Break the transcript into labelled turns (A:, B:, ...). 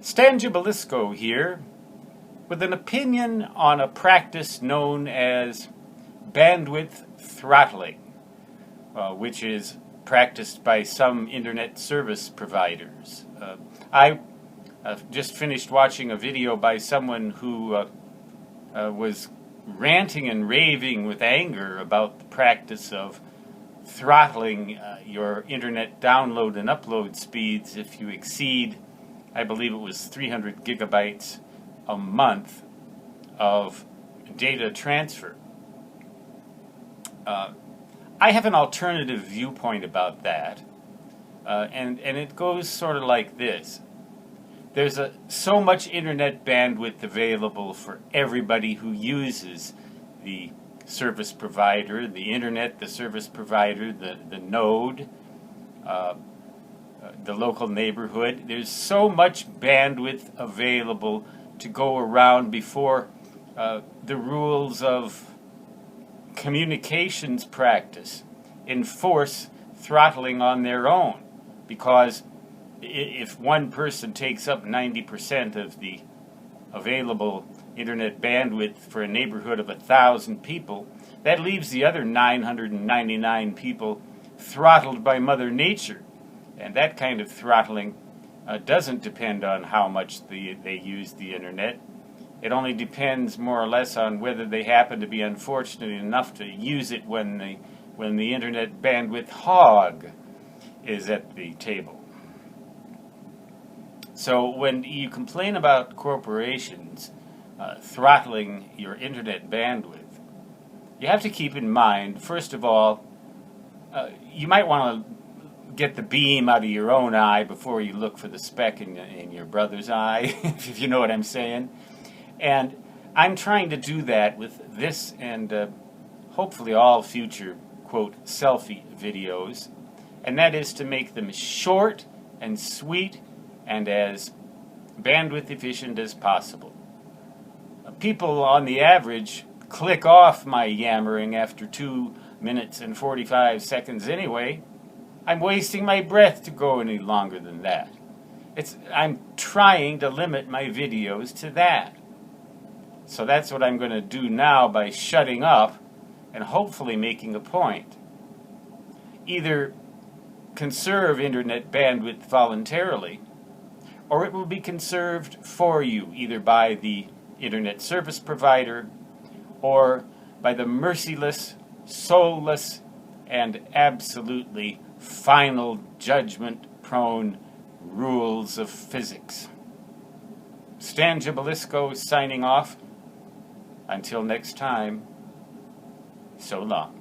A: Stan Gibilisco here with an opinion on a practice known as bandwidth throttling, which is practiced by some internet service providers. I just finished watching a video by someone who was ranting and raving with anger about the practice of throttling your internet download and upload speeds if you exceed, I believe it was 300 gigabytes a month of data transfer. I have an alternative viewpoint about that, and it goes sort of like this. There's so much internet bandwidth available for everybody who uses the service provider, the internet, the service provider, the node, the local neighborhood. There's so much bandwidth available to go around before the rules of communications practice enforce throttling on their own, because if one person takes up 90% of the available internet bandwidth for a neighborhood of 1,000 people, that leaves the other 999 people throttled by Mother Nature. And that kind of throttling doesn't depend on how much they use the internet. It only depends more or less on whether they happen to be unfortunate enough to use it when the internet bandwidth hog is at the table. So when you complain about corporations throttling your internet bandwidth, you have to keep in mind, first of all, you might want to get the beam out of your own eye before you look for the speck in your brother's eye, if you know what I'm saying. And I'm trying to do that with this and hopefully all future, quote, selfie videos, and that is to make them short and sweet and as bandwidth efficient as possible. People on the average click off my yammering after 2 minutes and 45 seconds anyway. I'm wasting my breath to go any longer than that. I'm trying to limit my videos to that. So that's what I'm going to do now by shutting up and hopefully making a point. Either conserve internet bandwidth voluntarily, or it will be conserved for you, either by the internet service provider or by the merciless, soulless, and absolutely final judgment-prone rules of physics. Stan Gibilisco signing off. Until next time, so long.